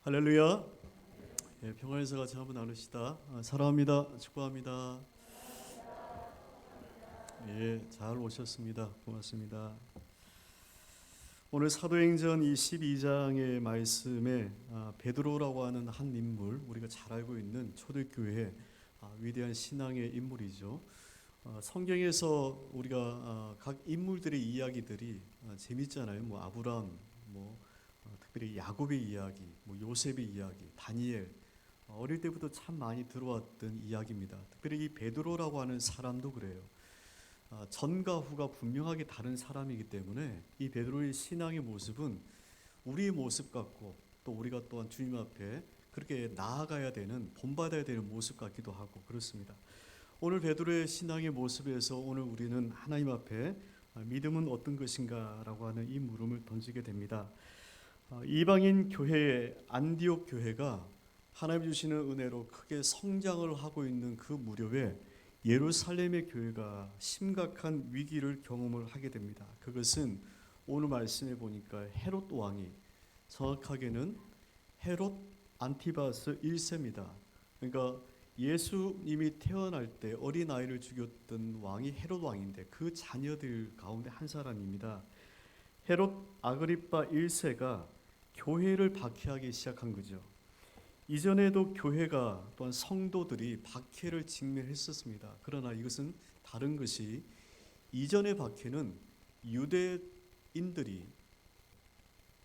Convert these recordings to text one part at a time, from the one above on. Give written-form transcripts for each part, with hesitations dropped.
할렐루야. 예, 평안에서 같이 한번 나누시다. 사랑합니다. 축복합니다. 예, 잘 오셨습니다. 고맙습니다. 오늘 사도행전 이 12장의 말씀에 베드로라고 하는 한 인물, 우리가 잘 알고 있는 초대교회의 위대한 신앙의 인물이죠. 성경에서 우리가 각 인물들의 이야기들이 재밌잖아요. 뭐 아브람, 특별히 야곱의 이야기, 요셉의 이야기, 다니엘, 어릴 때부터 참 많이 들어왔던 이야기입니다. 특별히 이 베드로라고 하는 사람도 그래요. 전과 후가 분명하게 다른 사람이기 때문에 이 베드로의 신앙의 모습은 우리의 모습 같고, 또 우리가 또한 주님 앞에 그렇게 나아가야 되는, 본받아야 되는 모습 같기도 하고 그렇습니다. 오늘 베드로의 신앙의 모습에서 오늘 우리는 하나님 앞에 믿음은 어떤 것인가 라고 하는 이 물음을 던지게 됩니다. 이방인 교회의 안디옥 교회가 하나님 주시는 은혜로 크게 성장을 하고 있는 그 무렵에 예루살렘의 교회가 심각한 위기를 경험을 하게 됩니다. 그것은 오늘 말씀에 보니까 헤롯 왕이, 정확하게는 헤롯 안티바스 1세입니다. 그러니까 예수님이 태어날 때 어린아이를 죽였던 왕이 헤롯 왕인데 그 자녀들 가운데 한 사람입니다. 헤롯 아그리파 1세가 교회를 박해하기 시작한 거죠. 이전에도 교회가 또한 성도들이 박해를 직면했었습니다. 그러나 이것은 다른 것이, 이전의 박해는 유대인들이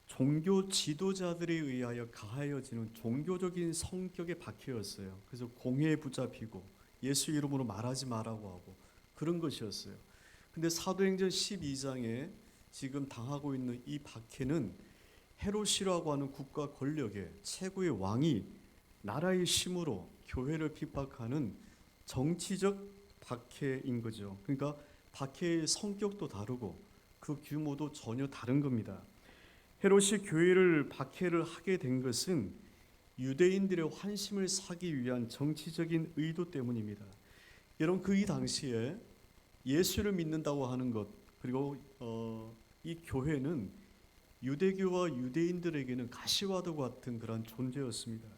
종교 지도자들에 의하여 가하여지는 종교적인 성격의 박해였어요. 그래서 공회에 붙잡히고 예수 이름으로 말하지 말라고 하고 그런 것이었어요. 근데 사도행전 12장에 지금 당하고 있는 이 박해는 헤롯이라고 하는 국가 권력의 최고의 왕이 나라의 힘으로 교회를 핍박하는 정치적 박해인 거죠. 그러니까 박해의 성격도 다르고 그 규모도 전혀 다른 겁니다. 헤롯이 교회를 박해를 하게 된 것은 유대인들의 환심을 사기 위한 정치적인 의도 때문입니다. 여러분, 그 이 당시에 예수를 믿는다고 하는 것, 그리고 이 교회는 유대교와 유대인들에게는 가시와도 같은 그런 존재였습니다.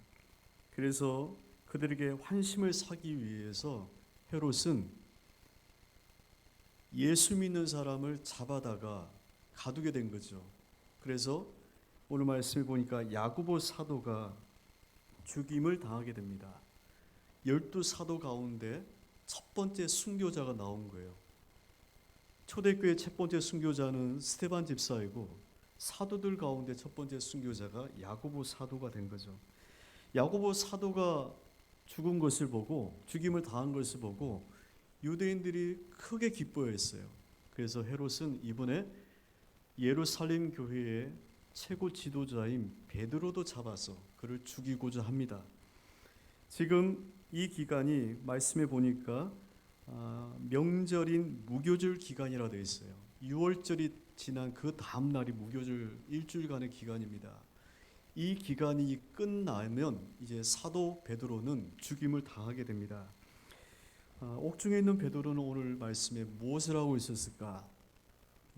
그래서 그들에게 환심을 사기 위해서 헤롯은 예수 믿는 사람을 잡아다가 가두게 된 거죠. 그래서 오늘 말씀을 보니까 야고보 사도가 죽임을 당하게 됩니다. 12사도 가운데 첫 번째 순교자가 나온 거예요. 초대교회 첫 번째 순교자는 스데반 집사이고, 사도들 가운데 첫 번째 순교자가 야고보 사도가 된 거죠. 야고보 사도가 죽은 것을 보고, 죽임을 당한 것을 보고 유대인들이 크게 기뻐했어요. 그래서 헤롯은 이번에 예루살렘 교회의 최고 지도자인 베드로도 잡아서 그를 죽이고자 합니다. 지금 이 기간이 말씀해 보니까 명절인 무교절 기간이라 되어 있어요. 6월절이 지난 그 다음 날이 무교절 일주일간의 기간입니다. 이 기간이 끝나면 이제 사도 베드로는 죽임을 당하게 됩니다. 옥중에 있는 베드로는 오늘 말씀에 무엇을 하고 있었을까?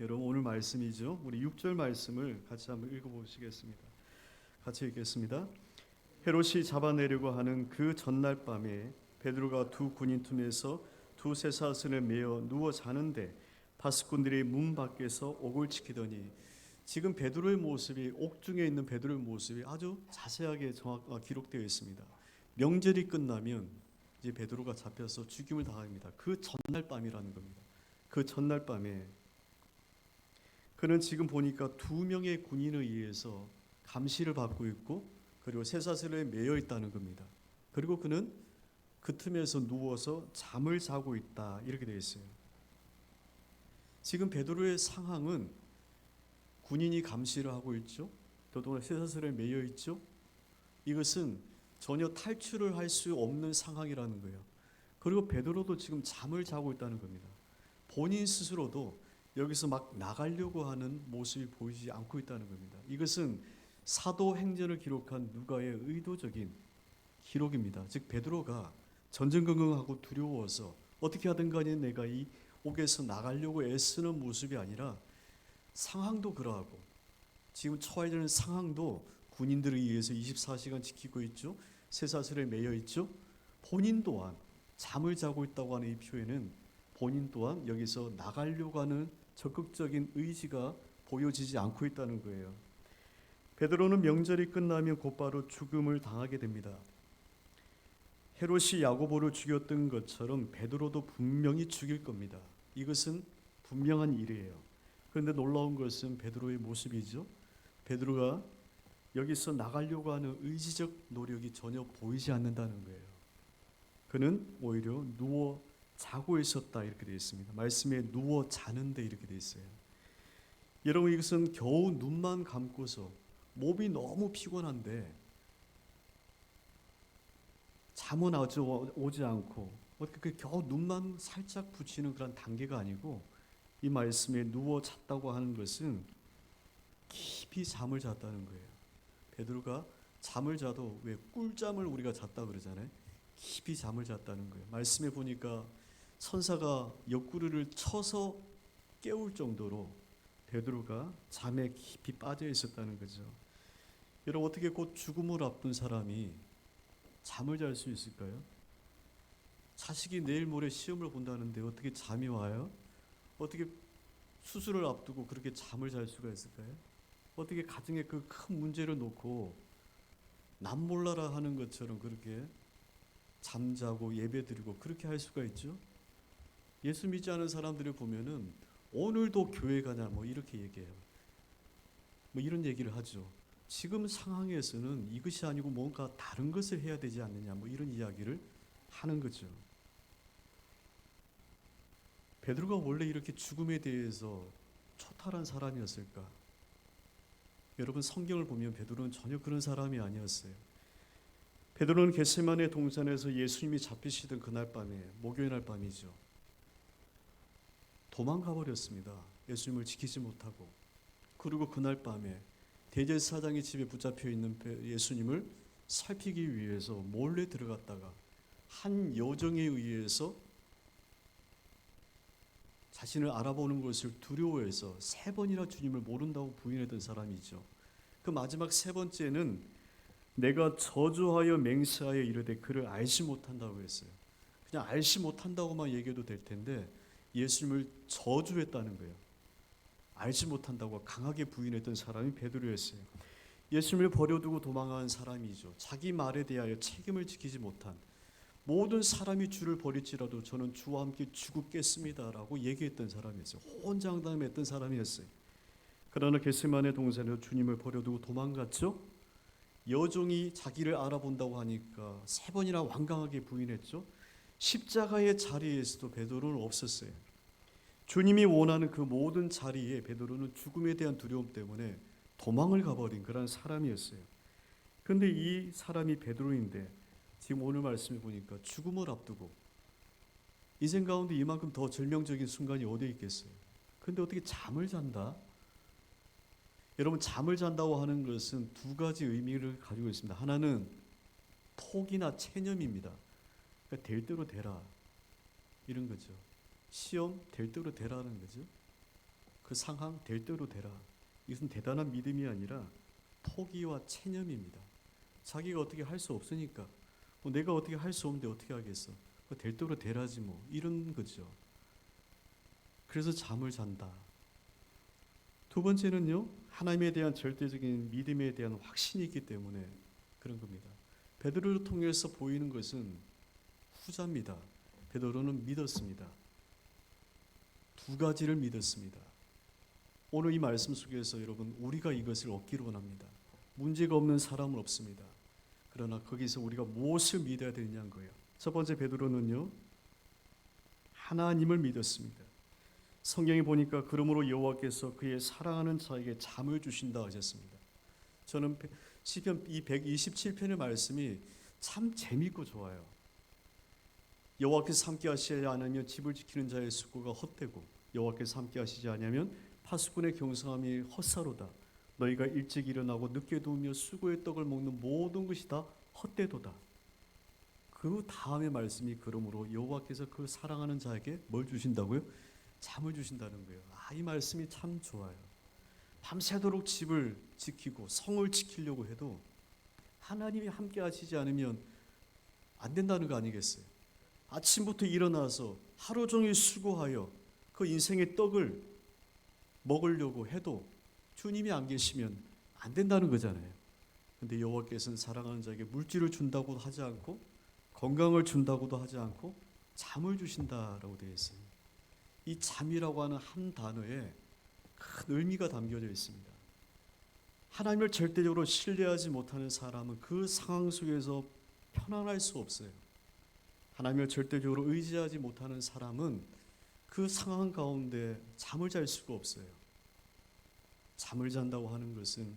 여러분, 오늘 말씀이죠. 우리 6절 말씀을 같이 한번 읽어보시겠습니다. 같이 읽겠습니다. 헤롯이 잡아내려고 하는 그 전날 밤에 베드로가 두 군인 틈에서 두 쇠사슬에 매어 누워 자는데 바스꾼들이 문 밖에서 옥을 지키더니, 지금 베드로의 모습이, 옥중에 있는 베드로의 모습이 아주 자세하게 기록되어 있습니다. 명절이 끝나면 이제 베드로가 잡혀서 죽임을 당합니다. 그 전날 밤이라는 겁니다. 그 전날 밤에 그는 지금 보니까 두 명의 군인에 의해서 감시를 받고 있고, 그리고 쇠사슬에 매여 있다는 겁니다. 그리고 그는 그 틈에서 누워서 잠을 자고 있다, 이렇게 되어 있어요. 지금 베드로의 상황은 군인이 감시를 하고 있죠. 더더구나 쇠사슬에 매여 있죠. 이것은 전혀 탈출을 할 수 없는 상황이라는 거예요. 그리고 베드로도 지금 잠을 자고 있다는 겁니다. 본인 스스로도 여기서 막 나가려고 하는 모습이 보이지 않고 있다는 겁니다. 이것은 사도행전을 기록한 누가의 의도적인 기록입니다. 즉 베드로가 전전긍긍하고 두려워서 어떻게 하든 간에 내가 이 옥에서 나가려고 애쓰는 모습이 아니라, 상황도 그러하고 지금 처해 있는 상황도 군인들에 의해서 24시간 지키고 있죠. 쇠사슬에 매여 있죠. 본인 또한 잠을 자고 있다고 하는 이 표현은 본인 또한 여기서 나가려고 하는 적극적인 의지가 보여지지 않고 있다는 거예요. 베드로는 명절이 끝나면 곧바로 죽음을 당하게 됩니다. 헤롯이 야고보를 죽였던 것처럼 베드로도 분명히 죽일 겁니다. 이것은 분명한 일이에요. 그런데 놀라운 것은 베드로의 모습이죠. 베드로가 여기서 나가려고 하는 의지적 노력이 전혀 보이지 않는다는 거예요. 그는 오히려 누워 자고 있었다 이렇게 되어 있습니다. 말씀에 누워 자는데 이렇게 되어 있어요. 여러분 이것은 겨우 눈만 감고서 몸이 너무 피곤한데 잠은 오지 않고 어떻게 겨우 눈만 살짝 붙이는 그런 단계가 아니고 이 말씀에 누워 잤다고 하는 것은 깊이 잠을 잤다는 거예요. 베드로가 잠을 자도 왜 꿀잠을 우리가 잤다 그러잖아요. 깊이 잠을 잤다는 거예요. 말씀에 보니까 천사가 옆구리를 쳐서 깨울 정도로 베드로가 잠에 깊이 빠져 있었다는 거죠. 여러분 어떻게 곧 죽음을 앞둔 사람이 잠을 잘 수 있을까요? 자식이 내일 모레 시험을 본다는데 어떻게 잠이 와요? 어떻게 수술을 앞두고 그렇게 잠을 잘 수가 있을까요? 어떻게 가정의 그 큰 문제를 놓고 남 몰라라 하는 것처럼 그렇게 잠자고 예배드리고 그렇게 할 수가 있죠? 예수 믿지 않은 사람들을 보면은 오늘도 교회 가냐 뭐 이렇게 얘기해요. 뭐 이런 얘기를 하죠. 지금 상황에서는 이것이 아니고 뭔가 다른 것을 해야 되지 않느냐 뭐 이런 이야기를 하는 거죠. 베드로가 원래 이렇게 죽음에 대해서 초탈한 사람이었을까? 여러분 성경을 보면 베드로는 전혀 그런 사람이 아니었어요. 베드로는 겟세마네 동산에서 예수님이 잡히시던 그날 밤에 목요일 날 밤이죠. 도망가 버렸습니다. 예수님을 지키지 못하고. 그리고 그날 밤에 대제사장의 집에 붙잡혀 있는 예수님을 살피기 위해서 몰래 들어갔다가 한 여정에 의해서 자신을 알아보는 것을 두려워해서 3번이나 주님을 모른다고 부인했던 사람이죠. 그 마지막 3번째는 내가 저주하여 맹세하여 이르되 그를 알지 못한다고 했어요. 그냥 알지 못한다고만 얘기해도 될 텐데 예수님을 저주했다는 거예요. 알지 못한다고 강하게 부인했던 사람이 베드로였어요. 예수님을 버려두고 도망한 사람이죠. 자기 말에 대하여 책임을 지키지 못한 모든 사람이 주를 버릴지라도 저는 주와 함께 죽겠습니다라고 얘기했던 사람이었어요. 호언장담했던 사람이었어요. 그러나 겟세마네 동산에서 주님을 버려두고 도망갔죠. 여종이 자기를 알아본다고 하니까 3번이나 완강하게 부인했죠. 십자가의 자리에서도 베드로는 없었어요. 주님이 원하는 그 모든 자리에 베드로는 죽음에 대한 두려움 때문에 도망을 가버린 그런 사람이었어요. 그런데 이 사람이 베드로인데 지금 오늘 말씀해 보니까 죽음을 앞두고 인생 가운데 이만큼 더 절명적인 순간이 어디에 있겠어요? 그런데 어떻게 잠을 잔다? 여러분 잠을 잔다고 하는 것은 2가지 의미를 가지고 있습니다. 하나는 포기나 체념입니다. 그러니까 될 대로 되라 이런 거죠. 시험 될 대로 되라는 거죠. 그 상황 될 대로 되라. 이것은 대단한 믿음이 아니라 포기와 체념입니다. 자기가 어떻게 할 수 없으니까 뭐 내가 어떻게 할 수 없는데 어떻게 하겠어. 될 대로 되라지 뭐 이런 거죠. 그래서 잠을 잔다. 2번째는요. 하나님에 대한 절대적인 믿음에 대한 확신이 있기 때문에 그런 겁니다. 베드로를 통해서 보이는 것은 후자입니다. 베드로는 믿었습니다. 2가지를 믿었습니다. 오늘 이 말씀 속에서 여러분 우리가 이것을 얻기를 원합니다. 문제가 없는 사람은 없습니다. 그러나 거기서 우리가 무엇을 믿어야 되느냐는 거예요. 첫 번째 베드로는요. 하나님을 믿었습니다. 성경에 보니까 그러므로 여호와께서 그의 사랑하는 자에게 잠을 주신다 하셨습니다. 저는 시편 이 127편의 말씀이 참 재미있고 좋아요. 여호와께서 함께 하시지 않으면 집을 지키는 자의 수고가 헛되고 여호와께서 함께 하시지 않으면 파수꾼의 경성함이 헛사로다. 너희가 일찍 일어나고 늦게 누우며 수고의 떡을 먹는 모든 것이 다 헛되도다. 그 다음의 말씀이 그러므로 여호와께서 그 사랑하는 자에게 뭘 주신다고요? 잠을 주신다는 거예요. 이 말씀이 참 좋아요. 밤새도록 집을 지키고 성을 지키려고 해도 하나님이 함께 하시지 않으면 안 된다는 거 아니겠어요? 아침부터 일어나서 하루 종일 수고하여 그 인생의 떡을 먹으려고 해도 주님이 안 계시면 안 된다는 거잖아요. 근데 여호와께서는 사랑하는 자에게 물질을 준다고도 하지 않고 건강을 준다고도 하지 않고 잠을 주신다라고 되어 있어요. 이 잠이라고 하는 한 단어에 큰 의미가 담겨져 있습니다. 하나님을 절대적으로 신뢰하지 못하는 사람은 그 상황 속에서 편안할 수 없어요. 하나님을 절대적으로 의지하지 못하는 사람은 그 상황 가운데 잠을 잘 수가 없어요. 잠을 잔다고 하는 것은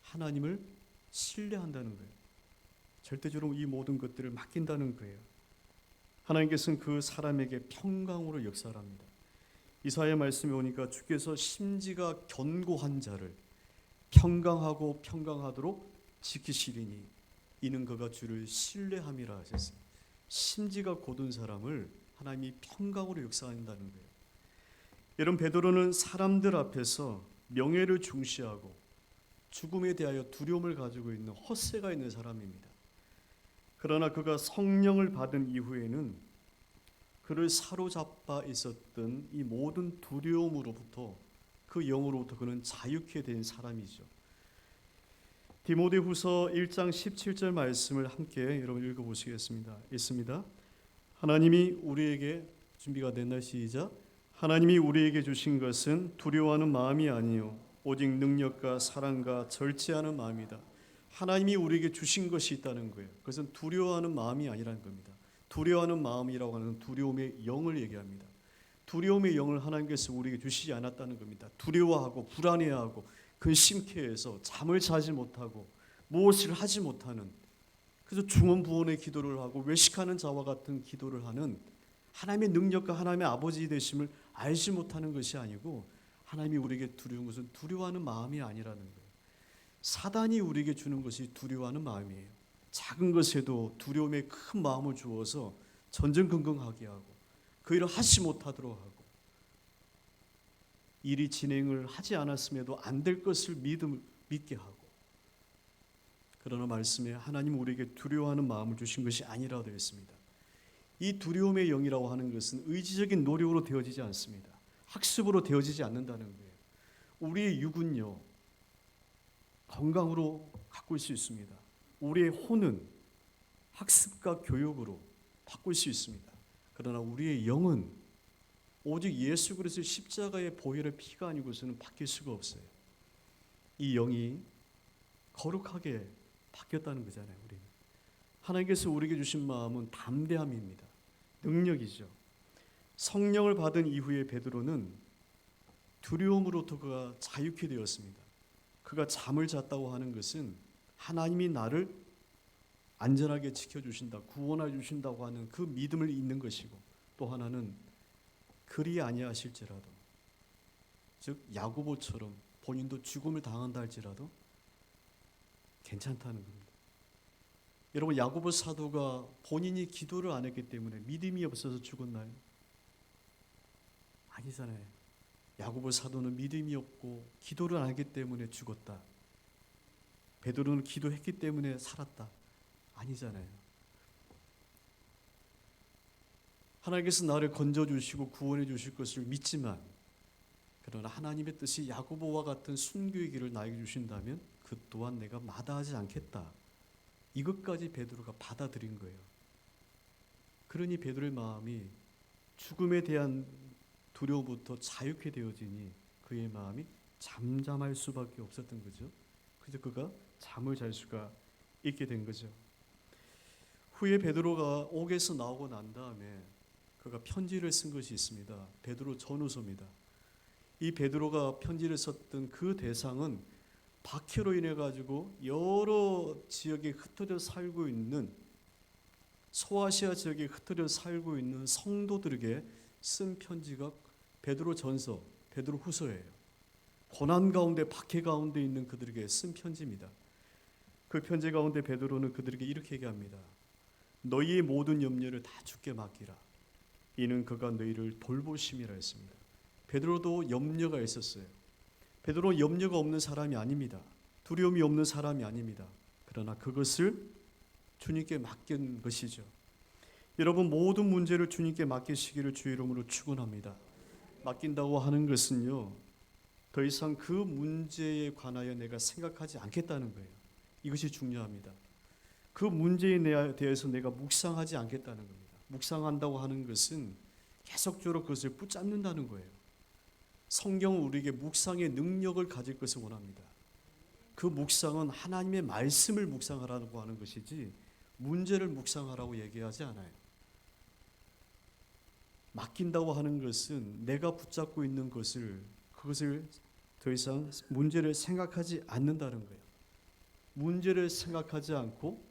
하나님을 신뢰한다는 거예요. 절대적으로 이 모든 것들을 맡긴다는 거예요. 하나님께서는 그 사람에게 평강으로 역사합니다. 이사야 말씀에 오니까 주께서 심지가 견고한 자를 평강하고 평강하도록 지키시리니 이는 그가 주를 신뢰함이라 하셨어요. 심지가 곧은 사람을 하나님이 평강으로 역사한다는 거예요. 여러분, 베드로는 사람들 앞에서 명예를 중시하고 죽음에 대하여 두려움을 가지고 있는 헛새가 있는 사람입니다. 그러나 그가 성령을 받은 이후에는 그를 사로잡아 있었던 이 모든 두려움으로부터 그 영으로부터 그는 자유케 된 사람이죠. 디모데후서 1장 17절 말씀을 함께 여러분 읽어보시겠습니다. 있습니다. 하나님이 우리에게 준비가 됐나 시작. 하나님이 우리에게 주신 것은 두려워하는 마음이 아니요 오직 능력과 사랑과 절제하는 마음이다. 하나님이 우리에게 주신 것이 있다는 거예요. 그것은 두려워하는 마음이 아니라는 겁니다. 두려워하는 마음이라고 하는 두려움의 영을 얘기합니다. 두려움의 영을 하나님께서 우리에게 주시지 않았다는 겁니다. 두려워하고 불안해하고 근심케해서 잠을 자지 못하고 무엇을 하지 못하는, 그래서 중언부언의 기도를 하고 외식하는 자와 같은 기도를 하는, 하나님의 능력과 하나님의 아버지 되심을 알지 못하는 것이 아니고 하나님이 우리에게 두려운 것은 두려워하는 마음이 아니라는 거예요. 사단이 우리에게 주는 것이 두려워하는 마음이에요. 작은 것에도 두려움의 큰 마음을 주어서 전전긍긍하게 하고 그 일을 하지 못하도록 하고 일이 진행을 하지 않았음에도 안 될 것을 믿게 하고, 그러나 말씀에 하나님 우리에게 두려워하는 마음을 주신 것이 아니라 되어 있습니다. 이 두려움의 영이라고 하는 것은 의지적인 노력으로 되어지지 않습니다. 학습으로 되어지지 않는다는 거예요. 우리의 육은요 건강으로 가꿀 수 있습니다. 우리의 혼은 학습과 교육으로 바꿀 수 있습니다. 그러나 우리의 영은 오직 예수 그리스도의 십자가의 보혈의 피가 아니고서는 바뀔 수가 없어요. 이 영이 거룩하게 바뀌었다는 거잖아요. 우리는 하나님께서 우리에게 주신 마음은 담대함입니다. 능력이죠. 성령을 받은 이후에 베드로는 두려움으로부터 그가 자유케 되었습니다. 그가 잠을 잤다고 하는 것은 하나님이 나를 안전하게 지켜주신다, 구원해 주신다고 하는 그 믿음을 잊는 것이고, 또 하나는 그리 아니하실지라도, 즉 야고보처럼 본인도 죽음을 당한다 할지라도 괜찮다는 겁니다. 여러분, 야고보 사도가 본인이 기도를 안 했기 때문에 믿음이 없어서 죽었나요? 아니잖아요. 야고보 사도는 믿음이 없고 기도를 안 했기 때문에 죽었다. 베드로는 기도했기 때문에 살았다. 아니잖아요. 하나님께서 나를 건져주시고 구원해 주실 것을 믿지만, 그러나 하나님의 뜻이 야고보와 같은 순교의 길을 나에게 주신다면 그 또한 내가 마다하지 않겠다. 이것까지 베드로가 받아들인 거예요. 그러니 베드로의 마음이 죽음에 대한 두려움부터 자유케 되어지니 그의 마음이 잠잠할 수밖에 없었던 거죠. 그래서 그가 잠을 잘 수가 있게 된 거죠. 후에 베드로가 옥에서 나오고 난 다음에 그가 편지를 쓴 것이 있습니다. 베드로 전후서입니다. 이 베드로가 편지를 썼던 그 대상은 박해로 인해 가지고 여러 지역에 흩어져 살고 있는, 소아시아 지역에 흩어져 살고 있는 성도들에게 쓴 편지가 베드로 전서, 베드로 후서예요. 고난 가운데, 박해 가운데 있는 그들에게 쓴 편지입니다. 그 편지 가운데 베드로는 그들에게 이렇게 얘기합니다. 너희의 모든 염려를 다 주께 맡기라. 이는 그가 너희를 돌보심이라 했습니다. 베드로도 염려가 있었어요. 베드로는 염려가 없는 사람이 아닙니다. 두려움이 없는 사람이 아닙니다. 그러나 그것을 주님께 맡긴 것이죠. 여러분, 모든 문제를 주님께 맡기시기를 주의 이름으로 축원합니다. 맡긴다고 하는 것은요, 더 이상 그 문제에 관하여 내가 생각하지 않겠다는 거예요. 이것이 중요합니다. 그 문제에 대해서 내가 묵상하지 않겠다는 겁니다. 묵상한다고 하는 것은 계속적으로 그것을 붙잡는다는 거예요. 성경은 우리에게 묵상의 능력을 가질 것을 원합니다. 그 묵상은 하나님의 말씀을 묵상하라고 하는 것이지 문제를 묵상하라고 얘기하지 않아요. 맡긴다고 하는 것은 내가 붙잡고 있는 그것을 더 이상 문제를 생각하지 않는다는 거예요. 문제를 생각하지 않고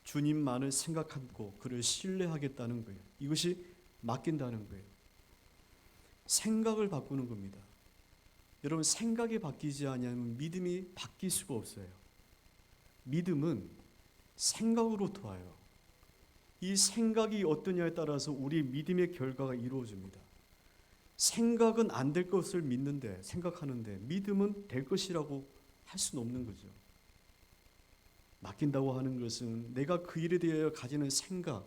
주님만을 생각하고 그를 신뢰하겠다는 거예요. 이것이 맡긴다는 거예요. 생각을 바꾸는 겁니다. 여러분, 생각이 바뀌지 않으면 믿음이 바뀔 수가 없어요. 믿음은 생각으로부터 와요. 이 생각이 어떠냐에 따라서 우리 믿음의 결과가 이루어집니다. 생각은 안 될 것을 믿는데, 생각하는데 믿음은 될 것이라고 할 수는 없는 거죠. 맡긴다고 하는 것은 내가 그 일에 대하여 가지는 생각을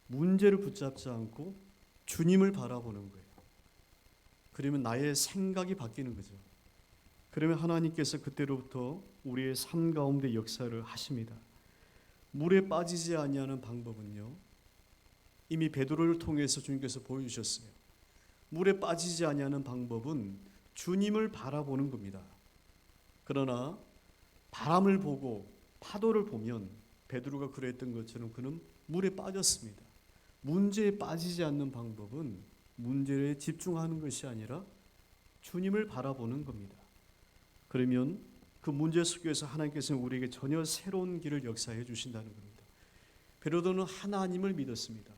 문제를 붙잡지 않고 주님을 바라보는 거예요. 그러면 나의 생각이 바뀌는 거죠. 그러면 하나님께서 그때로부터 우리의 삶 가운데 역사를 하십니다. 물에 빠지지 아니하는 방법은요, 이미 베드로를 통해서 주님께서 보여주셨어요. 물에 빠지지 아니하는 방법은 주님을 바라보는 겁니다. 그러나 바람을 보고 파도를 보면 베드로가 그랬던 것처럼 그는 물에 빠졌습니다. 문제에 빠지지 않는 방법은 문제에 집중하는 것이 아니라 주님을 바라보는 겁니다. 그러면 그 문제 속에서 하나님께서는 우리에게 전혀 새로운 길을 역사해 주신다는 겁니다. 베드로는 하나님을 믿었습니다.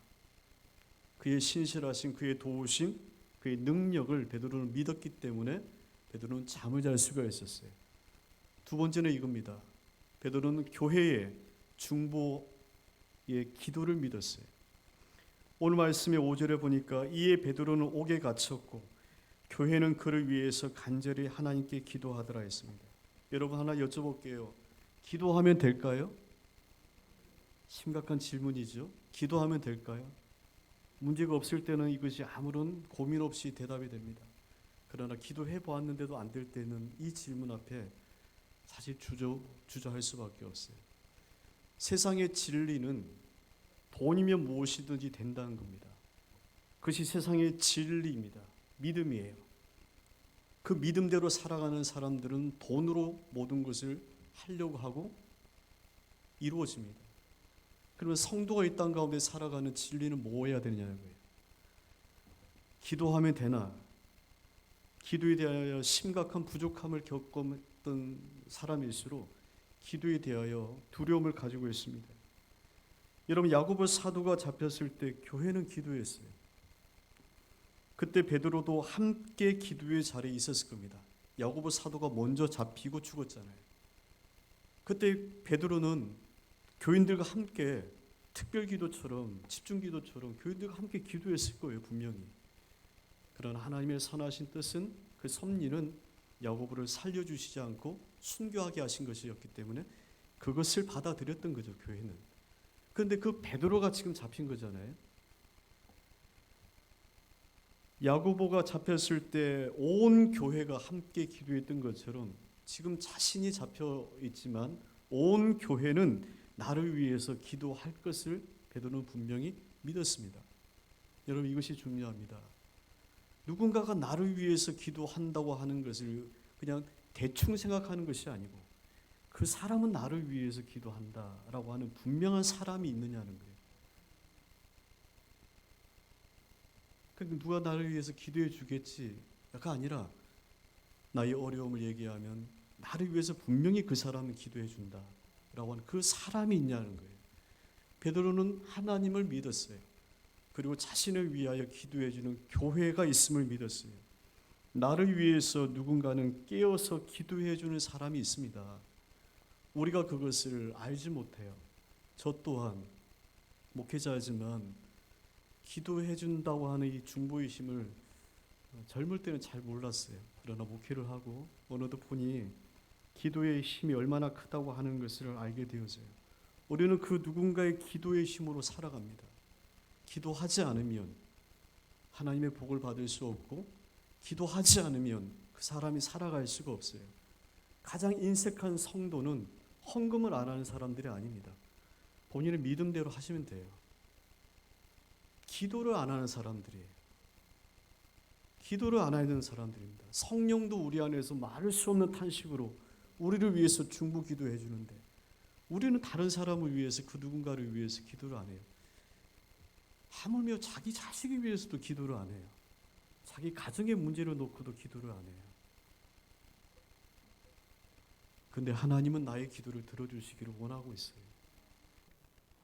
그의 신실하신, 그의 도우심, 그의 능력을 베드로는 믿었기 때문에 베드로는 잠을 잘 수가 있었어요. 두 번째는 이겁니다. 베드로는 교회의 중보의 기도를 믿었어요. 오늘 말씀의 5절에 보니까 이에 베드로는 옥에 갇혔고 교회는 그를 위해서 간절히 하나님께 기도하더라 했습니다. 여러분, 하나 여쭤볼게요. 기도하면 될까요? 심각한 질문이죠. 기도하면 될까요? 문제가 없을 때는 이것이 아무런 고민 없이 대답이 됩니다. 그러나 기도해 보았는데도 안 될 때는 이 질문 앞에 사실 주저할 수밖에 없어요. 세상의 진리는 돈이면 무엇이든지 된다는 겁니다. 그것이 세상의 진리입니다. 믿음이에요. 그 믿음대로 살아가는 사람들은 돈으로 모든 것을 하려고 하고 이루어집니다. 그러면 성도가 이 땅 가운데 살아가는 진리는 뭐 해야 되냐는 거예요. 기도하면 되나? 기도에 대하여 심각한 부족함을 겪었던 사람일수록 기도에 대하여 두려움을 가지고 있습니다. 여러분, 야고보 사도가 잡혔을 때 교회는 기도했어요. 그때 베드로도 함께 기도의 자리에 있었을 겁니다. 야고보 사도가 먼저 잡히고 죽었잖아요. 그때 베드로는 교인들과 함께 특별기도처럼 집중기도처럼 교인들과 함께 기도했을 거예요, 분명히. 그러나 하나님의 선하신 뜻은 그 섭리는 야고보를 살려주시지 않고 순교하게 하신 것이었기 때문에 그것을 받아들였던 거죠, 교회는. 그런데 그 베드로가 지금 잡힌 거잖아요. 야고보가 잡혔을 때 온 교회가 함께 기도했던 것처럼 지금 자신이 잡혀 있지만 온 교회는 나를 위해서 기도할 것을 베드로는 분명히 믿었습니다. 여러분, 이것이 중요합니다. 누군가가 나를 위해서 기도한다고 하는 것을 그냥 대충 생각하는 것이 아니고 그 사람은 나를 위해서 기도한다라고 하는 분명한 사람이 있느냐는 거예요. 그러니까 누가 나를 위해서 기도해 주겠지가 아니라 나의 어려움을 얘기하면 나를 위해서 분명히 그 사람은 기도해 준다라고 하는 그 사람이 있냐는 거예요. 베드로는 하나님을 믿었어요. 그리고 자신을 위하여 기도해 주는 교회가 있음을 믿었어요. 나를 위해서 누군가는 깨어서 기도해 주는 사람이 있습니다. 우리가 그것을 알지 못해요. 저 또한 목회자이지만 기도해 준다고 하는 이 중보의심을 젊을 때는 잘 몰랐어요. 그러나 목회를 하고 어느덧 보니 기도의 힘이 얼마나 크다고 하는 것을 알게 되어져요. 우리는 그 누군가의 기도의 힘으로 살아갑니다. 기도하지 않으면 하나님의 복을 받을 수 없고, 기도하지 않으면 그 사람이 살아갈 수가 없어요. 가장 인색한 성도는 헌금을 안 하는 사람들이 아닙니다. 본인의 믿음대로 하시면 돼요. 기도를 안 하는 사람들이에요. 기도를 안 하는 사람들입니다. 성령도 우리 안에서 말할 수 없는 탄식으로 우리를 위해서 중보 기도해 주는데, 우리는 다른 사람을 위해서, 그 누군가를 위해서 기도를 안 해요. 하물며 자기 자식을 위해서도 기도를 안 해요. 자기 가정의 문제를 놓고도 기도를 안 해요. 근데 하나님은 나의 기도를 들어주시기를 원하고 있어요.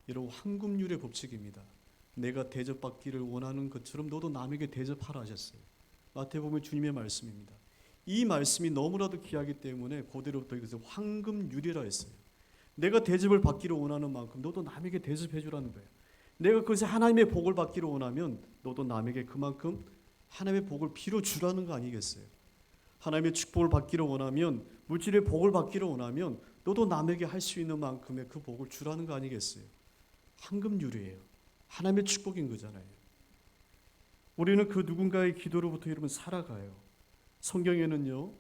여러분, 황금률의 법칙입니다. 내가 대접받기를 원하는 것처럼 너도 남에게 대접하라 하셨어요. 마태복음 주님의 말씀입니다. 이 말씀이 너무나도 귀하기 때문에 고대로부터 이것을 황금률이라 했어요. 내가 대접을 받기를 원하는 만큼 너도 남에게 대접해 주라는 거예요. 내가 그것에 하나님의 복을 받기를 원하면 너도 남에게 그만큼 하나님의 복을 빌어주라는 거 아니겠어요? 하나님의 축복을 받기를 원하면, 물질의 복을 받기를 원하면 너도 남에게 할 수 있는 만큼의 그 복을 주라는 거 아니겠어요? 황금률이에요. 하나님의 축복인 거잖아요. 우리는 그 누군가의 기도로부터 여러분 살아가요. 성경에는요,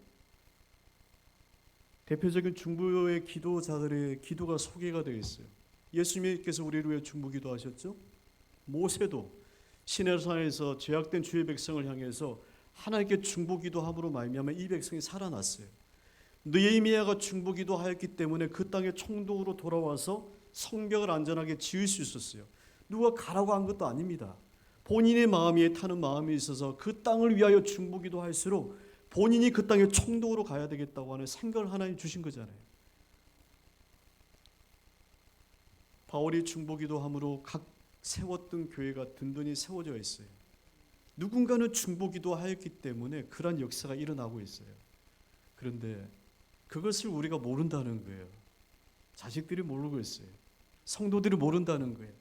대표적인 중보의 기도자들의 기도가 소개가 되어 있어요. 예수님께서 우리를 위해 중보 기도하셨죠. 모세도 시내산에서 죄악된 주의 백성을 향해서 하나님께 중보 기도함으로 말미암아 이 백성이 살아났어요. 느헤미야가 중보 기도하였기 때문에 그 땅에 총독으로 돌아와서 성벽을 안전하게 지을 수 있었어요. 누가 가라고 한 것도 아닙니다. 본인의 마음에 타는 마음이 있어서 그 땅을 위하여 중보 기도할수록 본인이 그 땅에 총독으로 가야 되겠다고 하는 생각을 하나님 주신 거잖아요. 바울이 중보 기도함으로 각 세웠던 교회가 든든히 세워져 있어요. 누군가는 중보 기도하였기 때문에 그런 역사가 일어나고 있어요. 그런데 그것을 우리가 모른다는 거예요. 자식들이 모르고 있어요. 성도들이 모른다는 거예요.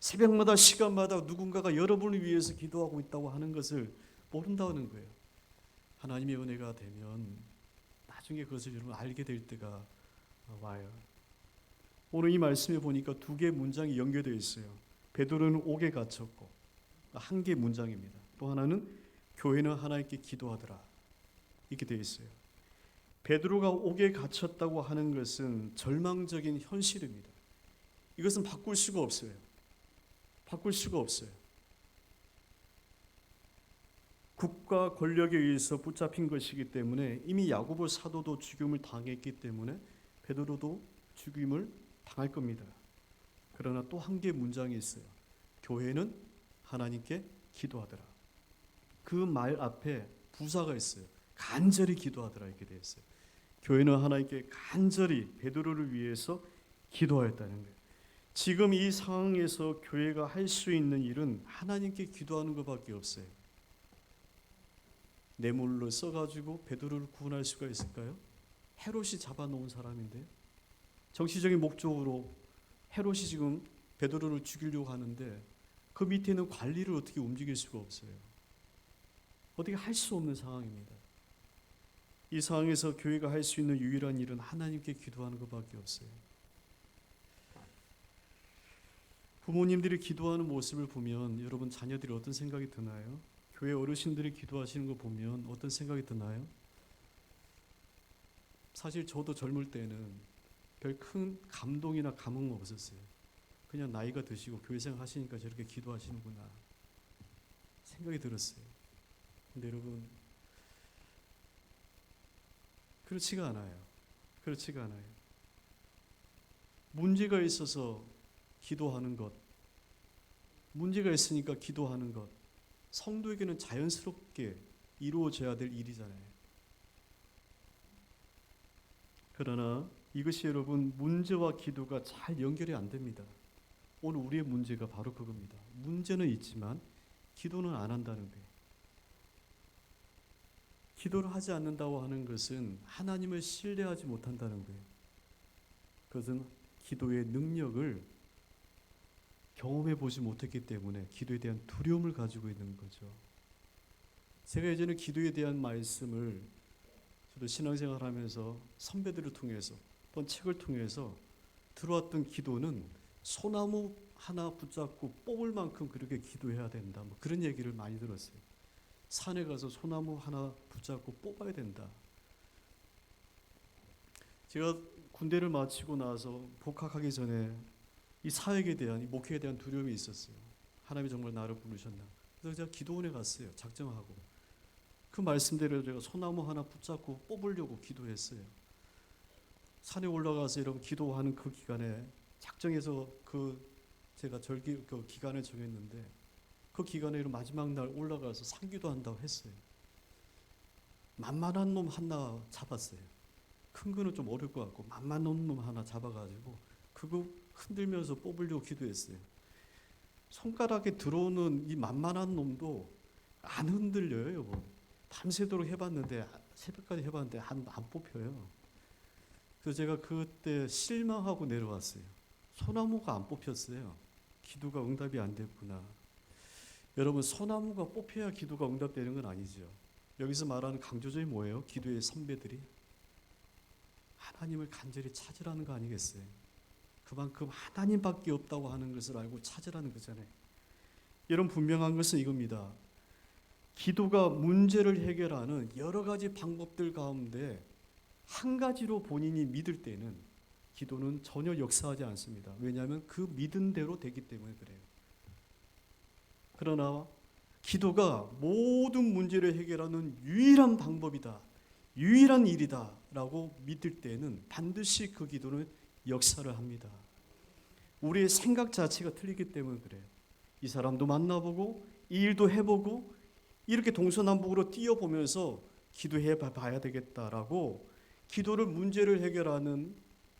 새벽마다 시간마다 누군가가 여러분을 위해서 기도하고 있다고 하는 것을 모른다는 거예요. 하나님의 은혜가 되면 나중에 그것을 여러분 알게 될 때가 와요. 오늘 이 말씀에 보니까 두 개의 문장이 연결되어 있어요. 베드로는 옥에 갇혔고, 한 개의 문장입니다. 또 하나는 교회는 하나님께 기도하더라, 이렇게 되어 있어요. 베드로가 옥에 갇혔다고 하는 것은 절망적인 현실입니다. 이것은 바꿀 수가 없어요. 바꿀 수가 없어요. 국가 권력에 의해서 붙잡힌 것이기 때문에 이미 야고보 사도도 죽임을 당했기 때문에 베드로도 죽임을 당할 겁니다. 그러나 또 한 개의 문장이 있어요. 교회는 하나님께 기도하더라. 그 말 앞에 부사가 있어요. 간절히 기도하더라, 이렇게 되어 있어요. 교회는 하나님께 간절히 베드로를 위해서 기도하였다는 거예요. 지금 이 상황에서 교회가 할 수 있는 일은 하나님께 기도하는 것밖에 없어요. 뇌물로 써가지고 베드로를 구원할 수가 있을까요? 헤롯이 잡아놓은 사람인데, 정치적인 목적으로 헤롯이 지금 베드로를 죽이려고 하는데 그 밑에 있는 관리를 어떻게 움직일 수가 없어요. 어떻게 할 수 없는 상황입니다. 이 상황에서 교회가 할 수 있는 유일한 일은 하나님께 기도하는 것밖에 없어요. 부모님들이 기도하는 모습을 보면 여러분 자녀들이 어떤 생각이 드나요? 교회 어르신들이 기도하시는 거 보면 어떤 생각이 드나요? 사실 저도 젊을 때는 별 큰 감동이나 감흥 없었어요. 그냥 나이가 드시고 교회 생활 하시니까 저렇게 기도하시는구나 생각이 들었어요. 근데 여러분, 그렇지가 않아요. 그렇지가 않아요. 문제가 있어서 기도하는 것, 문제가 있으니까 기도하는 것, 성도에게는 자연스럽게 이루어져야 될 일이잖아요. 그러나 이것이 여러분 문제와 기도가 잘 연결이 안 됩니다. 오늘 우리의 문제가 바로 그겁니다. 문제는 있지만 기도는 안 한다는 거예요. 기도를 하지 않는다고 하는 것은 하나님을 신뢰하지 못한다는 거예요. 그것은 기도의 능력을 경험해 보지 못했기 때문에 기도에 대한 두려움을 가지고 있는 거죠. 제가 예전에 기도에 대한 말씀을 저도 신앙생활하면서 선배들을 통해서 또 책을 통해서 들어왔던 기도는 소나무 하나 붙잡고 뽑을 만큼 그렇게 기도해야 된다. 뭐 그런 얘기를 많이 들었어요. 산에 가서 소나무 하나 붙잡고 뽑아야 된다. 제가 군대를 마치고 나서 복학하기 전에 이 사역에 대한, 이 목회에 대한 두려움이 있었어요. 하나님이 정말 나를 부르셨나. 그래서 제가 기도원에 갔어요. 작정하고. 그 말씀대로 제가 소나무 하나 붙잡고 뽑으려고 기도했어요. 산에 올라가서 이런 기도하는 그 기간에 작정해서 제가 그 기간을 정했는데 그 기간에 마지막 날 올라가서 상기도 한다고 했어요. 만만한 놈 하나 잡았어요. 큰 거는 좀 어려울 것 같고 만만한 놈 하나 잡아가지고 그거 흔들면서 뽑으려고 기도했어요. 손가락에 들어오는 이 만만한 놈도 안 흔들려요, 여보. 밤새도록 해봤는데 새벽까지 해봤는데 안 뽑혀요. 그래서 제가 그때 실망하고 내려왔어요. 소나무가 안 뽑혔어요. 기도가 응답이 안 됐구나. 여러분, 소나무가 뽑혀야 기도가 응답되는 건 아니죠. 여기서 말하는 강조점이 뭐예요? 기도의 선배들이 하나님을 간절히 찾으라는 거 아니겠어요? 그만큼 하나님밖에 없다고 하는 것을 알고 찾으라는 거잖아요. 여러분, 분명한 것은 이겁니다. 기도가 문제를 해결하는 여러 가지 방법들 가운데 한 가지로 본인이 믿을 때는 기도는 전혀 역사하지 않습니다. 왜냐하면 그 믿은 대로 되기 때문에 그래요. 그러나 기도가 모든 문제를 해결하는 유일한 방법이다, 유일한 일이다 라고 믿을 때는 반드시 그 기도는 역사를 합니다. 우리의 생각 자체가 틀리기 때문에 그래요. 이 사람도 만나보고 이 일도 해보고 이렇게 동서남북으로 뛰어보면서 기도해 봐야 되겠다라고 기도를 문제를 해결하는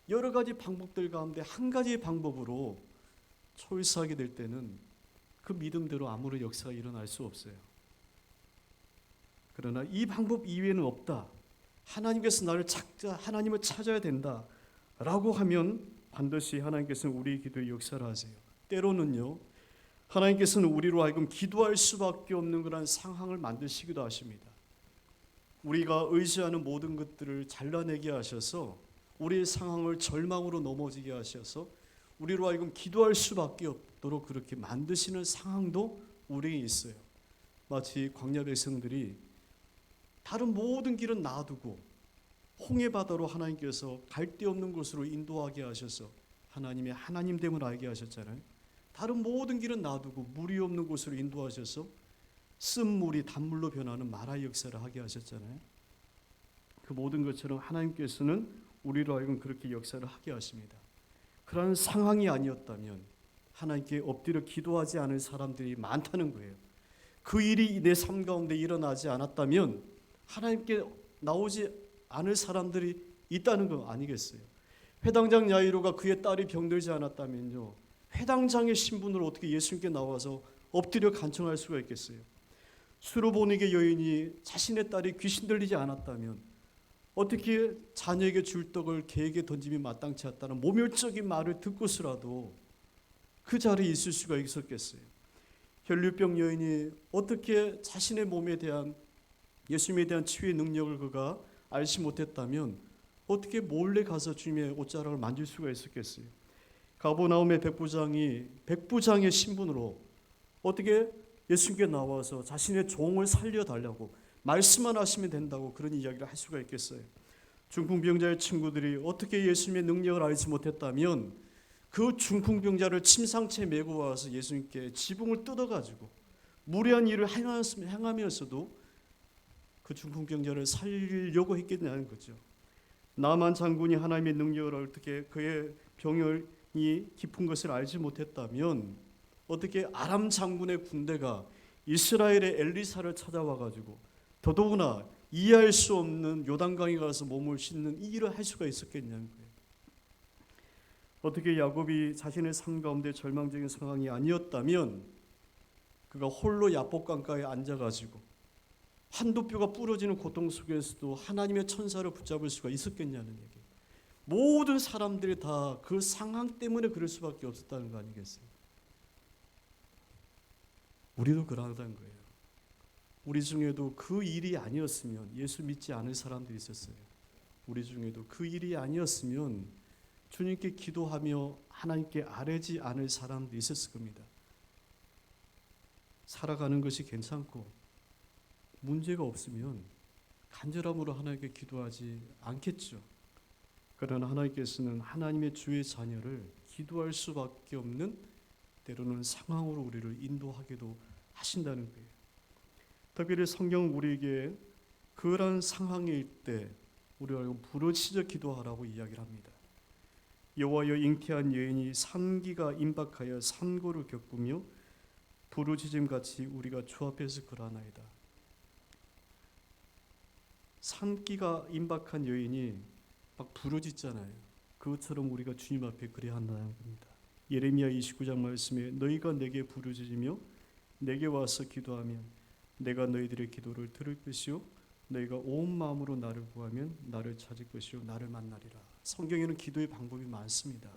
여러 가지 방법들 가운데 한 가지 방법으로 초이스하게 될 때는 그 믿음대로 아무런 역사가 일어날 수 없어요. 그러나 이 방법 이외에는 없다. 하나님께서 하나님을 찾아야 된다라고 하면 반드시 하나님께서는 우리 기도에 역사를 하세요. 때로는요, 하나님께서는 우리로 하여금 기도할 수밖에 없는 그런 상황을 만드시기도 하십니다. 우리가 의지하는 모든 것들을 잘라내게 하셔서 우리의 상황을 절망으로 넘어지게 하셔서 우리로 하여금 기도할 수밖에 없도록 그렇게 만드시는 상황도 우리에게 있어요. 마치 광야 백성들이 다른 모든 길은 놔두고 홍해바다로 하나님께서 갈 데 없는 곳으로 인도하게 하셔서 하나님의 하나님됨을 알게 하셨잖아요. 다른 모든 길은 놔두고 물이 없는 곳으로 인도하셔서 쓴 물이 단물로 변하는 마라의 역사를 하게 하셨잖아요. 그 모든 것처럼 하나님께서는 우리로 하여금 그렇게 역사를 하게 하십니다. 그런 상황이 아니었다면 하나님께 엎드려 기도하지 않을 사람들이 많다는 거예요. 그 일이 내 삶 가운데 일어나지 않았다면 하나님께 나오지 않을 사람들이 있다는 거 아니겠어요? 회당장 야이로가 그의 딸이 병들지 않았다면요, 회당장의 신분으로 어떻게 예수님께 나와서 엎드려 간청할 수가 있겠어요? 수로보니게 여인이 자신의 딸이 귀신 들리지 않았다면 어떻게 자녀에게 줄 떡을 개에게 던짐이 마땅치 않다는 모멸적인 말을 듣고서라도 그 자리에 있을 수가 있었겠어요? 혈류병 여인이 어떻게 자신의 몸에 대한 예수님에 대한 치유의 능력을 그가 알지 못했다면 어떻게 몰래 가서 주님의 옷자락을 만질 수가 있었겠어요? 가버나움의 백부장의 신분으로 어떻게 예수님께 나와서 자신의 종을 살려달라고 말씀만 하시면 된다고 그런 이야기를 할 수가 있겠어요? 중풍병자의 친구들이 어떻게 예수님의 능력을 알지 못했다면 그 중풍병자를 침상체에 메고 와서 예수님께 지붕을 뜯어가지고 무례한 일을 행하면서도 그 중풍병자를 살리려고 했겠냐는 거죠. 나만 장군이 하나님의 능력을 어떻게 그의 병이 깊은 것을 알지 못했다면 어떻게 아람 장군의 군대가 이스라엘의 엘리사를 찾아와가지고 더더구나 이해할 수 없는 요단강에 가서 몸을 씻는 이 일을 할 수가 있었겠냐는 거예요. 어떻게 야곱이 자신의 삶 가운데 절망적인 상황이 아니었다면 그가 홀로 야복강가에 앉아가지고 한두 뼈가 부러지는 고통 속에서도 하나님의 천사를 붙잡을 수가 있었겠냐는 얘기예요. 모든 사람들이 다 그 상황 때문에 그럴 수밖에 없었다는 거 아니겠어요? 우리도 그러하다는 거예요. 우리 중에도 그 일이 아니었으면 예수 믿지 않을 사람들이 있었어요. 우리 중에도 그 일이 아니었으면 주님께 기도하며 하나님께 아뢰지 않을 사람도 있었을 겁니다. 살아가는 것이 괜찮고 문제가 없으면 간절함으로 하나님께 기도하지 않겠죠. 그러나 하나님께서는 하나님의 주의 자녀를 기도할 수밖에 없는 때로는 상황으로 우리를 인도하기도 하신다는 거예요. 특별히 성경은 우리에게 그러한 상황일 때 우리가 부르짖어 기도하라고 이야기를 합니다. 여호와여 잉태한 여인이 산기가 임박하여 산고를 겪으며 부르짖음같이 우리가 주 앞에서 그러하나이다. 산기가 임박한 여인이 막 부르짖잖아요. 그것처럼 우리가 주님 앞에 그래야 한다는 겁니다. 예레미야 29장 말씀에 너희가 내게 부르짖으며 내게 와서 기도하면 내가 너희들의 기도를 들을 것이요 너희가 온 마음으로 나를 구하면 나를 찾을 것이요 나를 만나리라. 성경에는 기도의 방법이 많습니다.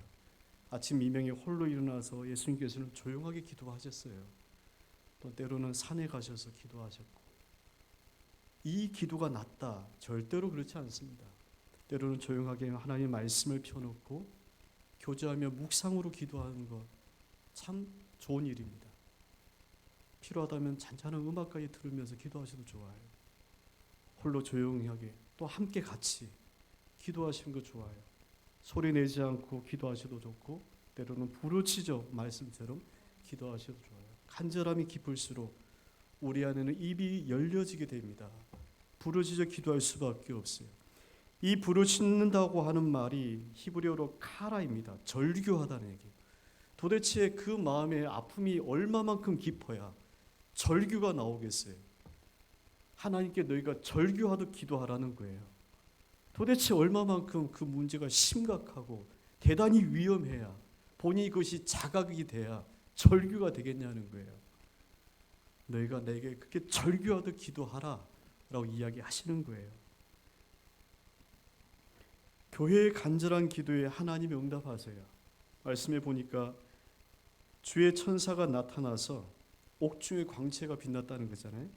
아침 이명에 홀로 일어나서 예수님께서는 조용하게 기도하셨어요. 또 때로는 산에 가셔서 기도하셨고, 이 기도가 낫다 절대로 그렇지 않습니다. 때로는 조용하게 하나님의 말씀을 펴놓고 교제하며 묵상으로 기도하는 것 참 좋은 일입니다. 필요하다면 잔잔한 음악까지 들으면서 기도하셔도 좋아요. 홀로 조용하게 또 함께 같이 기도하시는 거 좋아요. 소리 내지 않고 기도하셔도 좋고 때로는 부르짖어 말씀처럼 기도하셔도 좋아요. 간절함이 깊을수록 우리 안에는 입이 열려지게 됩니다. 부르짖어 기도할 수밖에 없어요. 이 부르짖는다고 하는 말이 히브리어로 카라입니다. 절규하다는 얘기예요. 도대체 그 마음의 아픔이 얼마만큼 깊어야 절규가 나오겠어요. 하나님께 너희가 절규하듯 기도하라는 거예요. 도대체 얼마만큼 그 문제가 심각하고 대단히 위험해야 본인이 그것이 자각이 돼야 절규가 되겠냐는 거예요. 너희가 내게 그렇게 절규하듯 기도하라 라고 이야기하시는 거예요. 교회의 간절한 기도에 하나님이 응답하세요. 말씀해 보니까 주의 천사가 나타나서 옥중의 광채가 빛났다는 거잖아요.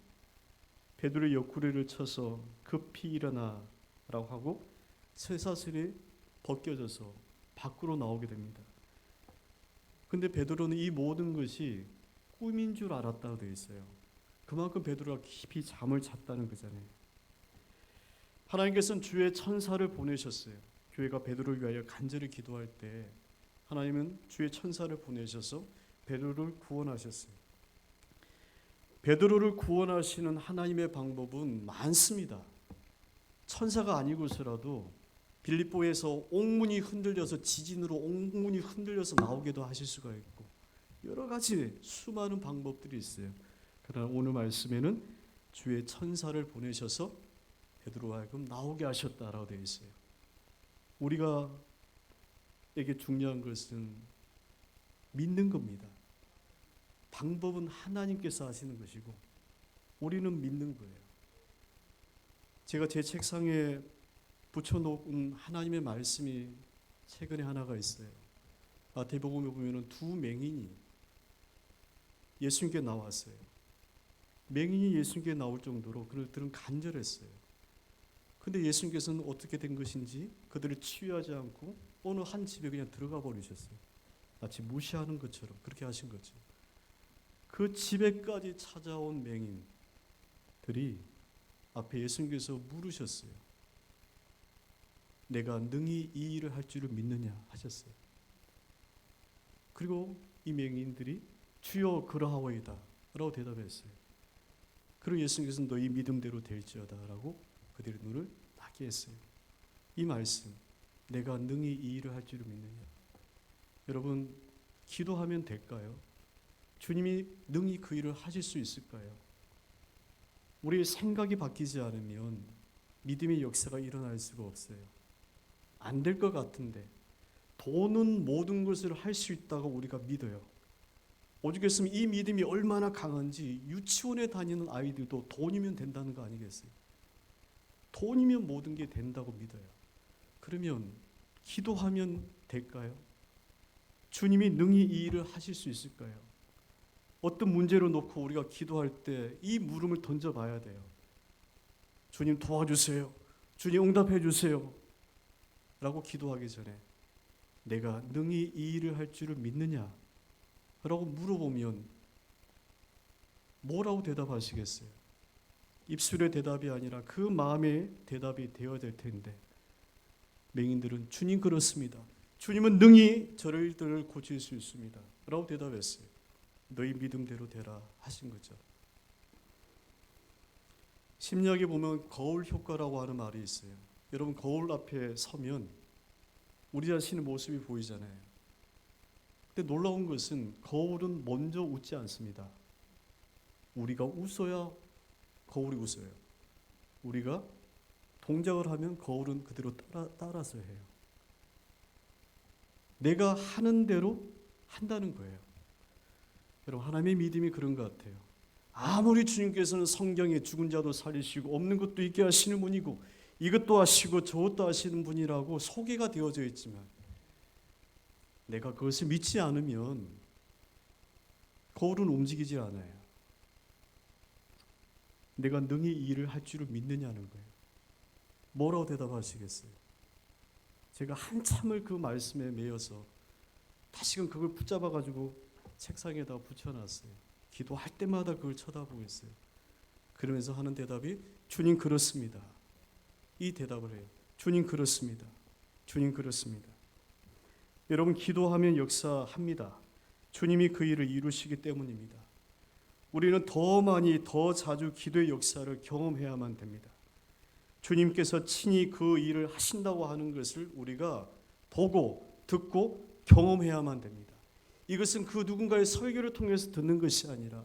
베드로의 옆구리를 쳐서 급히 일어나라고 하고 쇠사슬이 벗겨져서 밖으로 나오게 됩니다. 근데 베드로는 이 모든 것이 꿈인 줄 알았다고 되어 있어요. 그만큼 베드로가 깊이 잠을 잤다는 거잖아요. 하나님께서는 주의 천사를 보내셨어요. 교회가 베드로를 위하여 간절히 기도할 때 하나님은 주의 천사를 보내셔서 베드로를 구원하셨어요. 베드로를 구원하시는 하나님의 방법은 많습니다. 천사가 아니고서라도 빌립보에서 옥문이 흔들려서 지진으로 옥문이 흔들려서 나오게도 하실 수가 있고 여러 가지 수많은 방법들이 있어요. 그러나 오늘 말씀에는 주의 천사를 보내셔서 베드로와 하여금 나오게 하셨다라고 되어 있어요. 우리가 에게 중요한 것은 믿는 겁니다. 방법은 하나님께서 하시는 것이고 우리는 믿는 거예요. 제가 제 책상에 붙여놓은 하나님의 말씀이 최근에 하나가 있어요. 마태복음에 보면은 두 맹인이 예수님께 나왔어요. 맹인이 예수님께 나올 정도로 그들은 간절했어요. 근데 예수님께서는 어떻게 된 것인지 그들을 치유하지 않고 어느 한 집에 그냥 들어가 버리셨어요. 마치 무시하는 것처럼 그렇게 하신 거죠. 그 집에까지 찾아온 맹인들이 앞에 예수님께서 물으셨어요. 내가 능히 이 일을 할 줄을 믿느냐 하셨어요. 그리고 이 맹인들이 주여 그러하오이다 라고 대답했어요. 그리고 예수님께서는 너희 믿음대로 될지어다 라고 그들의 눈을 뜨게 했어요. 이 말씀, 내가 능히 이 일을 할 줄을 믿느냐. 여러분, 기도하면 될까요? 주님이 능히 그 일을 하실 수 있을까요? 우리의 생각이 바뀌지 않으면 믿음의 역사가 일어날 수가 없어요. 안 될 것 같은데 돈은 모든 것을 할 수 있다고 우리가 믿어요. 오죽했으면 이 믿음이 얼마나 강한지 유치원에 다니는 아이들도 돈이면 된다는 거 아니겠어요? 돈이면 모든 게 된다고 믿어요. 그러면 기도하면 될까요? 주님이 능히 이 일을 하실 수 있을까요? 어떤 문제를 놓고 우리가 기도할 때 이 물음을 던져봐야 돼요. 주님 도와주세요. 주님 응답해 주세요. 라고 기도하기 전에 내가 능히 이 일을 할 줄을 믿느냐? 라고 물어보면 뭐라고 대답하시겠어요? 입술의 대답이 아니라 그 마음의 대답이 되어야 될 텐데 맹인들은 주님 그렇습니다. 주님은 능히 저희들을 고칠 수 있습니다. 라고 대답했어요. 너희 믿음대로 되라 하신 거죠. 심리학에 보면 거울 효과라고 하는 말이 있어요. 여러분 거울 앞에 서면 우리 자신의 모습이 보이잖아요. 근데 놀라운 것은 거울은 먼저 웃지 않습니다. 우리가 웃어야 거울이 웃어요. 우리가 동작을 하면 거울은 그대로 따라서 해요. 내가 하는 대로 한다는 거예요. 여러분 하나님의 믿음이 그런 것 같아요. 아무리 주님께서는 성경에 죽은 자도 살리시고 없는 것도 있게 하시는 분이고 이것도 하시고 저것도 하시는 분이라고 소개가 되어져 있지만 내가 그것을 믿지 않으면 거울은 움직이지 않아요. 내가 능히 이 일을 할 줄을 믿느냐는 거예요. 뭐라고 대답하시겠어요? 제가 한참을 그 말씀에 매여서 다시금 그걸 붙잡아가지고 책상에다 붙여놨어요. 기도할 때마다 그걸 쳐다보고 있어요. 그러면서 하는 대답이 주님 그렇습니다. 이 대답을 해요. 주님 그렇습니다. 주님 그렇습니다. 여러분 기도하면 역사합니다. 주님이 그 일을 이루시기 때문입니다. 우리는 더 많이 더 자주 기도의 역사를 경험해야만 됩니다. 주님께서 친히 그 일을 하신다고 하는 것을 우리가 보고 듣고 경험해야만 됩니다. 이것은 그 누군가의 설교를 통해서 듣는 것이 아니라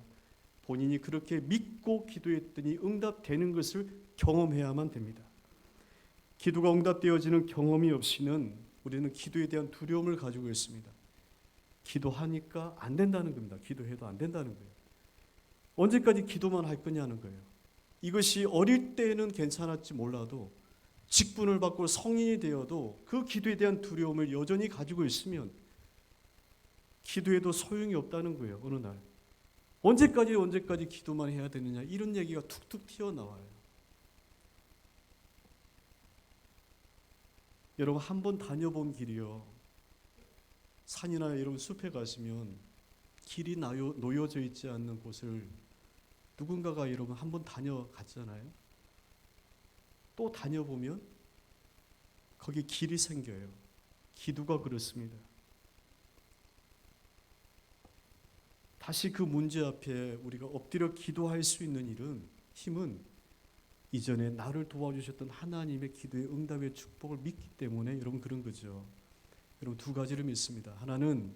본인이 그렇게 믿고 기도했더니 응답되는 것을 경험해야만 됩니다. 기도가 응답되어지는 경험이 없이는 우리는 기도에 대한 두려움을 가지고 있습니다. 기도하니까 안 된다는 겁니다. 기도해도 안 된다는 거예요. 언제까지 기도만 할 거냐는 거예요. 이것이 어릴 때는 괜찮았지 몰라도 직분을 받고 성인이 되어도 그 기도에 대한 두려움을 여전히 가지고 있으면 기도해도 소용이 없다는 거예요. 어느 날 언제까지 기도만 해야 되느냐 이런 얘기가 툭툭 튀어나와요. 여러분 한번 다녀본 길이요. 산이나 이런 숲에 가시면 길이 놓여져 있지 않는 곳을 누군가가 여러분 한번 다녀갔잖아요. 또 다녀보면 거기 길이 생겨요. 기도가 그렇습니다. 다시 그 문제 앞에 우리가 엎드려 기도할 수 있는 힘은 이전에 나를 도와주셨던 하나님의 기도의 응답의 축복을 믿기 때문에 여러분 그런 거죠. 여러분 두 가지를 믿습니다. 하나는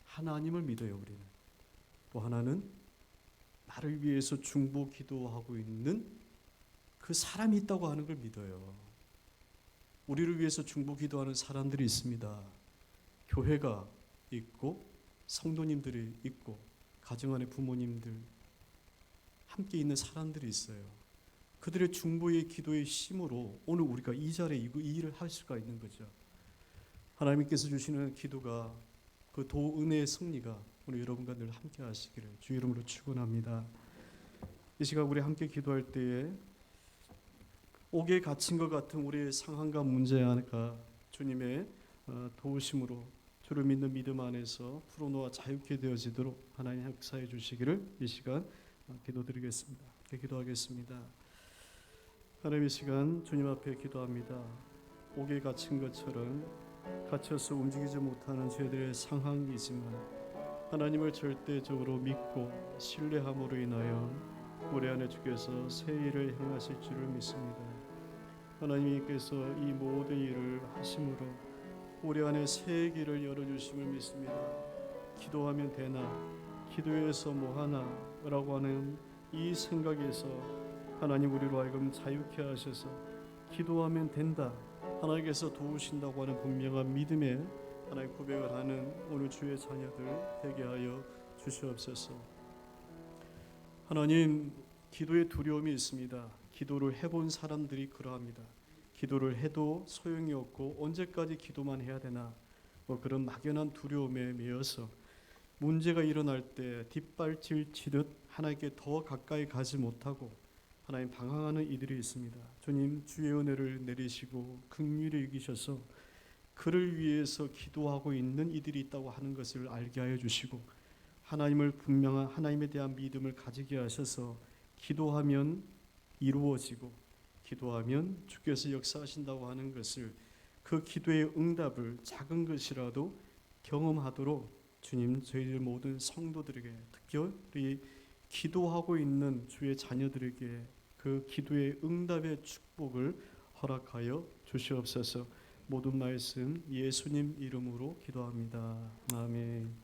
하나님을 믿어요. 우리는. 또 하나는 나를 위해서 중보 기도하고 있는 그 사람이 있다고 하는 걸 믿어요. 우리를 위해서 중보 기도하는 사람들이 있습니다. 교회가 있고 성도님들이 있고 가정 안에 부모님들 함께 있는 사람들이 있어요. 그들의 중보의 기도의 힘으로 오늘 우리가 이 자리에 이 일을 할 수가 있는 거죠. 하나님께서 주시는 기도가 그 도은혜의 승리가 오늘 여러분과 늘 함께 하시기를 주 이름으로 축원합니다. 이 시간 우리 함께 기도할 때에 옥에 갇힌 것 같은 우리의 상황과 문제 하나가 주님의 도우심으로 주를 믿는 믿음 안에서 풀어놓아 자유케 되어지도록 하나님 역사해 주시기를 이 시간 기도드리겠습니다. 기도하겠습니다. 하나님 이 시간 주님 앞에 기도합니다. 옥에 갇힌 것처럼 갇혀서 움직이지 못하는 저희들의 상황이지만 하나님을 절대적으로 믿고 신뢰함으로 인하여 우리 안에 주께서 새 일을 행하실 줄을 믿습니다. 하나님께서 이 모든 일을 하심으로 우리 안에 새 길을 열어주심을 믿습니다. 기도하면 되나? 기도해서 뭐하나? 라고 하는 이 생각에서 하나님 우리로 하여금 자유케 하셔서 기도하면 된다. 하나님께서 도우신다고 하는 분명한 믿음에 하나님 고백을 하는 오늘 주의 자녀들 되게 하여 주시옵소서. 하나님 기도에 두려움이 있습니다. 기도를 해본 사람들이 그러합니다. 기도를 해도 소용이 없고 언제까지 기도만 해야 되나 그런 막연한 두려움에 매여서 문제가 일어날 때 뒷발질 치듯 하나님께 더 가까이 가지 못하고 하나님 방황하는 이들이 있습니다. 주님 주의 은혜를 내리시고 긍휼히 여기셔서 그를 위해서 기도하고 있는 이들이 있다고 하는 것을 알게 하여 주시고 하나님을 분명한 하나님에 대한 믿음을 가지게 하셔서 기도하면 이루어지고 기도하면 주께서 역사하신다고 하는 것을 그 기도의 응답을 작은 것이라도 경험하도록 주님 저희들 모든 성도들에게 특별히 기도하고 있는 주의 자녀들에게 그 기도의 응답의 축복을 허락하여 주시옵소서. 모든 말씀 예수님 이름으로 기도합니다. 아멘.